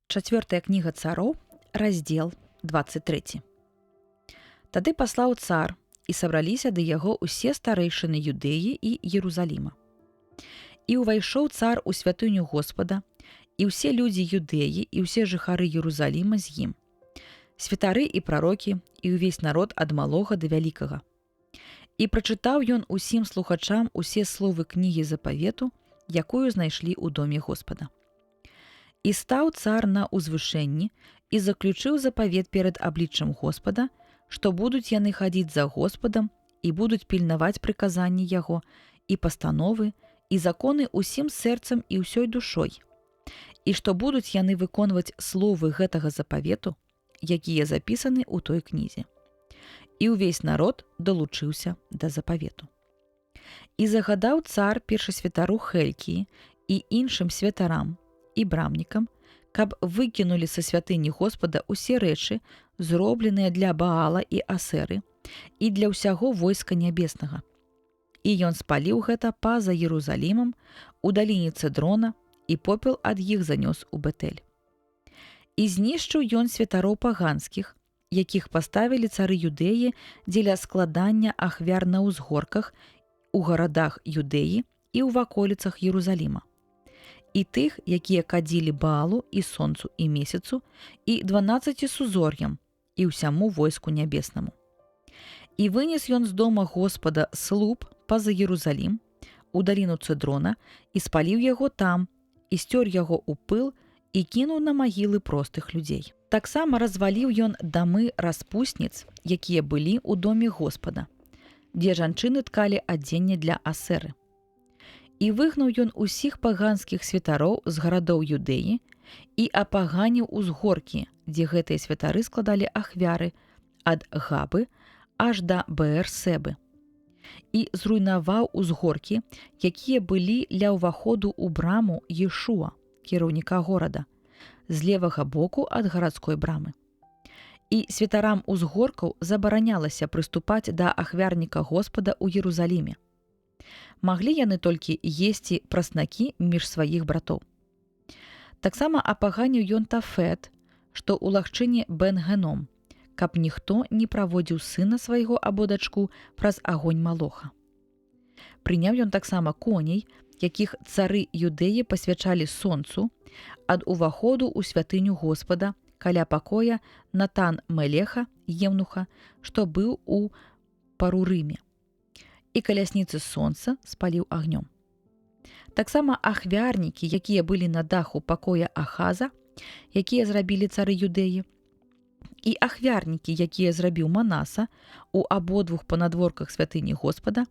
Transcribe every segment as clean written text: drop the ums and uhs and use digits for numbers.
Чацвёртая кніга цароў, раздзел 23. Тады паслаў цар, і сабраліся да яго ўсе старэйшыны Юдэі і Єрусаліма. І ўвайшоў цар у святыню Господа, і ўсе людзі Юдэі, і ўсе жыхары Єрусаліма з ім, святары і прарокі, і ўвесь народ ад малога да вялікага. І прачытаў ён усім слухачам усе словы кнігі запавету, якую знайшлі ў доме Господа. І стаў цар на ўзвышэнні і заключыў запавет перад абліччам Господа, што будуць яны хадзіць за Господам і будуць пільнаваць прыказанні яго і пастановы і законы ўсім сэрцам і ўсёй душой, і што будуць яны выконваць словы гэтага запавету, якія запісаны ў той кнізе. І ўвесь народ далучыўся да запавету. І загадаў цар першасвятару Хелькіі і іншым святарам і брамнікам, каб выкінулі са святыні Господа ўсе рэчы, зробленыя для Баала і Асеры, і для ўсяго войска нябеснага. І ён спаліў гэта па-за Єрусалімам, у даліне Цэдрона, і попел ад іх занёс у Бетэль. І знішчыў ён святароў паганскіх, якіх паставілі цары Юдэі дзеля складання ахвяр на ўзгорках, у гарадах Юдэі і ў ваколіцах Єрусаліма. І тых, якія кадзілі Баалу і сонцу і месяцу, і 12 сузор'ям, і ўсяму войску нябеснаму. І вынес ён з дома Господа слуп па-за Єрусалім, у даліну Цэдрона, і спаліў яго там, і сцёр яго ў пыл, і кінуў на магілы простых людзей. Таксама разваліў ён дамы распусніц, якія былі ў доме Господа, дзе жанчыны ткалі адзенне для Асеры. І выгнаў ён усіх паганскіх святароў з гарадоў Юдэі і апаганіў узгоркі, дзе гэтыя святары складалі ахвяры ад Габы аж да Беэр-Себы. І зруйнаваў узгоркі, якія былі ля ўваходу ў браму Ешуа, кіраўніка горада, з левага боку ад гарадской брамы. І святарам узгоркаў забаранялася прыступаць да ахвярніка Господа ў Єрусаліме. Маглі яны толькі есці праснакі між сваіх братоў. Таксама апаганіў ён Тафет, што ў лагчыне Бен-Геном, каб ніхто не праводзіў сына свайго або дачку праз агонь Малоха. Прыняў ён таксама коней, якіх цары Юдэі пасвячалі сонцу, ад уваходу ў святыню Господа, каля пакоя Натан-Мелеха, Евнуха, што быў у Парурыме. І калясніцы сонца спаліў агнём. Таксама ахвярнікі, якія былі на даху пакоя Ахаза, якія зрабілі цары Юдэі, і ахвярнікі, якія зрабіў Манаса у абодвух панадворках святыні Господа,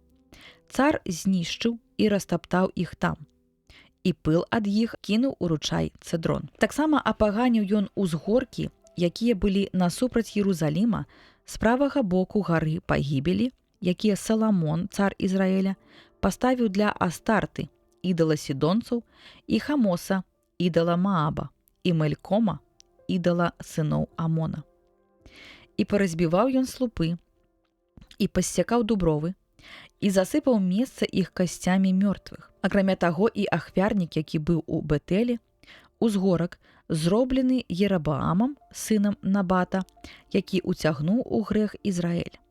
цар знішчыў і растаптаў іх там, і пыл ад іх кінуў у ручай Цэдрон. Таксама апаганіў ён узгоркі, якія былі насупраць Єрусаліма з правага боку гары Пагібелі, якія Саламон, цар Ізраіля, паставіў для Астарты, ідала сідонцаў, і Хамоса, ідала Мааба, і Мелькома, ідала сыноў Амона. І паразбіваў ён слупы, і пассякаў дубровы, і засыпаў месца іх касцямі мёртвых. Акрамя таго, і ахвярнік, які быў у Бетэлі, узгорак, зроблены Єрабаамам, сынам Набата, які уцягнуў у грэх Ізраэль.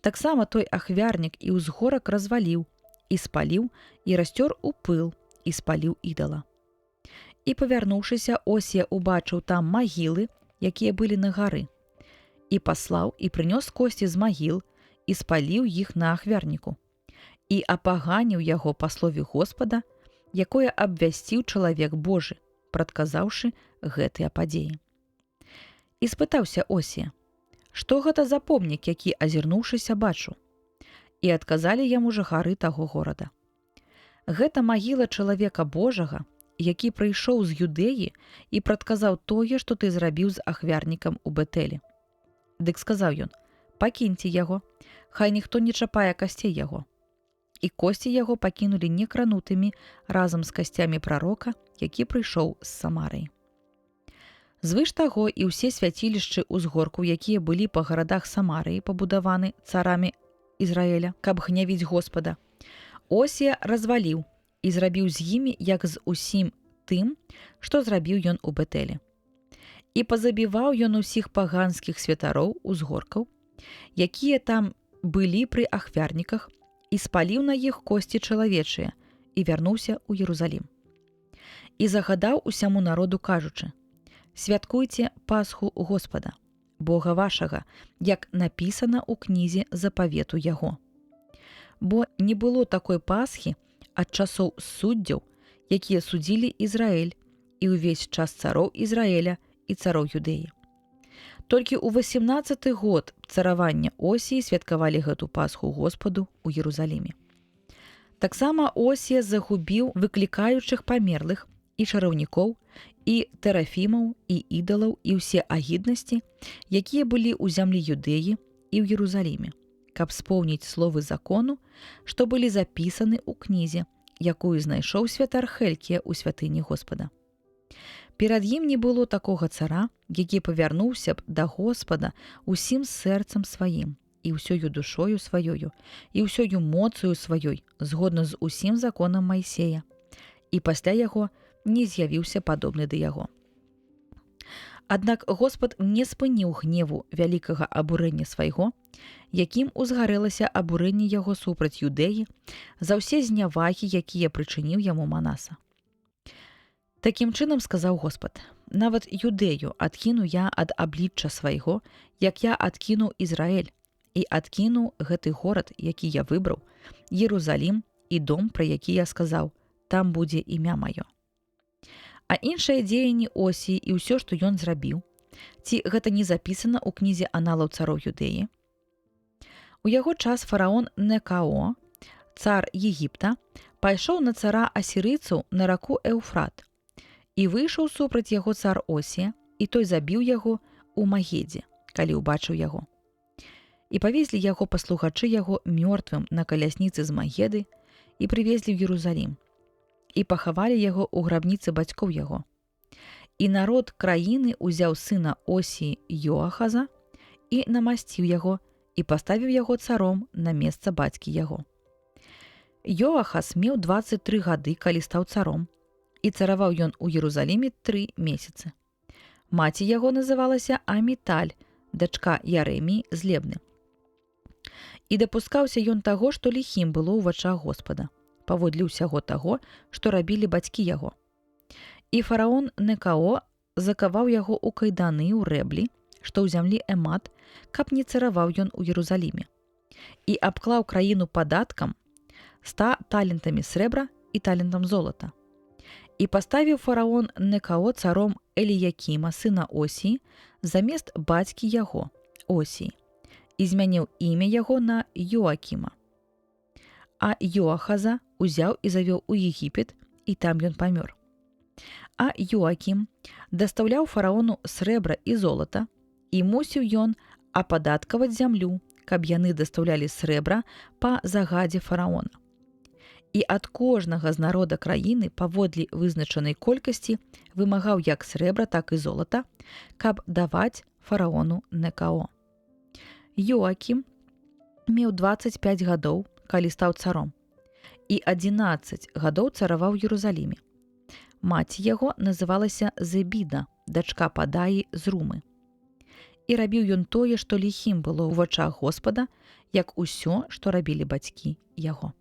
Таксама той ахвярнік і ўзгорак разваліў, і спаліў, і расцёр у пыл, і спаліў ідала. І, павярнуўшыся, Осія убачыў там магілы, якія былі на гары, і паслаў і прынёс косці з магіл, і спаліў іх на ахвярніку, і апаганіў яго па слове Господа, якое абвясціў чалавек Божы, прадказаўшы гэтыя падзеі. І спытаўся Осія: «Што гэта за помнік, які, азірнуўшыся, бачу?» І адказалі яму жыхары таго горада: «Гэта магіла чалавека Божага, які прыйшоў з Юдэі і прадказаў тое, што ты зрабіў з ахвярнікам у Бетэлі». Дык сказаў ён: «Пакіньце яго, хай ніхто не чапае касцей яго». І косці яго пакінулі некранутымі разам з касцямі прарока, які прыйшоў з Самарыі. Звыш таго і ўсе свяцілішчы ўзгоркаў, якія былі па гарадах Самарыі, пабудаваны царамі Ізраіля, каб гнявіць Господа, Осія разваліў і зрабіў з імі, як з усім тым, што зрабіў ён у Бетэлі. І пазабіваў ён усіх паганскіх святароў узгоркаў, якія там былі пры ахвярніках, і спаліў на іх косці чалавечыя, і вярнуўся ў Єрусалім. І загадаў усяму народу, кажучы: «Святкуйце Пасху Господа, Бога вашага, як напісана ў кнізе запавету яго. Бо не было такой Пасхі ад часоў суддзяў, якія судзілі Ізраэль, і ўвесь час цароў Ізраэля і цароў Юдэі. Толькі ў 18-й год царавання Осіі святкавалі гэту Пасху Господу ў Єрусаліме. Таксама Осія загубіў выклікаючых памерлых і чараўнікоў, і тэрафімаў, і ідалаў, і ўсе агіднасці, якія былі ў зямлі Юдэі і ў Єрусаліме, каб споўніць словы закону, што былі запісаны ў кнізе, якую знайшоў святар Хелькія ў святыні Господа. Перад ім не было такога цара, які павярнуўся б да Господа усім сэрцам сваім, і ўсёю душою сваёю, і ўсёю моцаю сваёй, згодна з усім законам Майсея. І пасля яго не з'явіўся падобны да яго. Аднак Господ не спыніў гневу вялікага абурэння свайго, якім узгарэлася абурэнне яго супраць Юдэі за ўсе знявагі, якія прычыніў яму Манаса. Такім чынам, сказаў Господ: «Нават Юдэю адкіну я ад аблічча свайго, як я адкінуў Ізраэль, і адкінуў гэты горад, які я выбраў, Єрусалім, і дом, пра які я сказаў: там будзе імя маё». А іншыя дзеянні Осіі і ўсё, што ён зрабіў, ці гэта не запісана ў кнізе аналаў цароў Юдэі? У яго час фараон Некао, цар Егіпта, пайшоў на цара асірыйцаў на раку Еўфрат, і выйшаў супраць яго цар Осія, і той забіў яго ў Магедзе, калі ўбачыў яго. І павезлі яго паслугачы яго мёртвым на калясніцы з Магеды і прывезлі ў Єрусалім, і пахавалі яго ў грабніцы бацькоў яго. І народ краіны ўзяў сына Осіі Йоахаза і намасціў яго, і паставіў яго царом на месца бацькі яго. Йоахаз меў 23 гады, калі стаў царом, і цараваў ён у Єрусаліме 3 месяцы. Маці яго называлася Аміталь, дачка Ярэміі з Лебны. І дапускаўся ён таго, што ліхім было ў вачах Господа, паводле ўсяго таго, што рабілі бацькі яго. І фараон Некао закаваў яго ў кайданы ў рэблі, што ў зямлі Эмат, каб не цараваў ён у Єрусаліме, і абклаў краіну падаткам 100 талентамі срэбра і талентам золата. І паставіў фараон Некао царом Еліякіма, сына Осіі, замест бацькі яго, Осіі, і змяніў імя яго на Йоакіма. А Йоахаза узяў і завёў у Егіпет, і там ён памёр. А Йоакім дастаўляў фараону срэбра і золата, і мусіў ён ападаткаваць зямлю, каб яны дастаўлялі срэбра па загадзе фараона. І ад кожнага з народа краіны паводле вызначанай колькасці вымагаў як срэбра, так і золата, каб даваць фараону Некао. Йоакім меў 25 гадоў, калі стаў царом, і 11 гадоў цараваў у Єрусаліме. Маці яго называлася Зебіда, дачка Падаі з Румы. І рабіў ён тое, што ліхім было ў вачах Господа, як усё, што рабілі бацькі яго.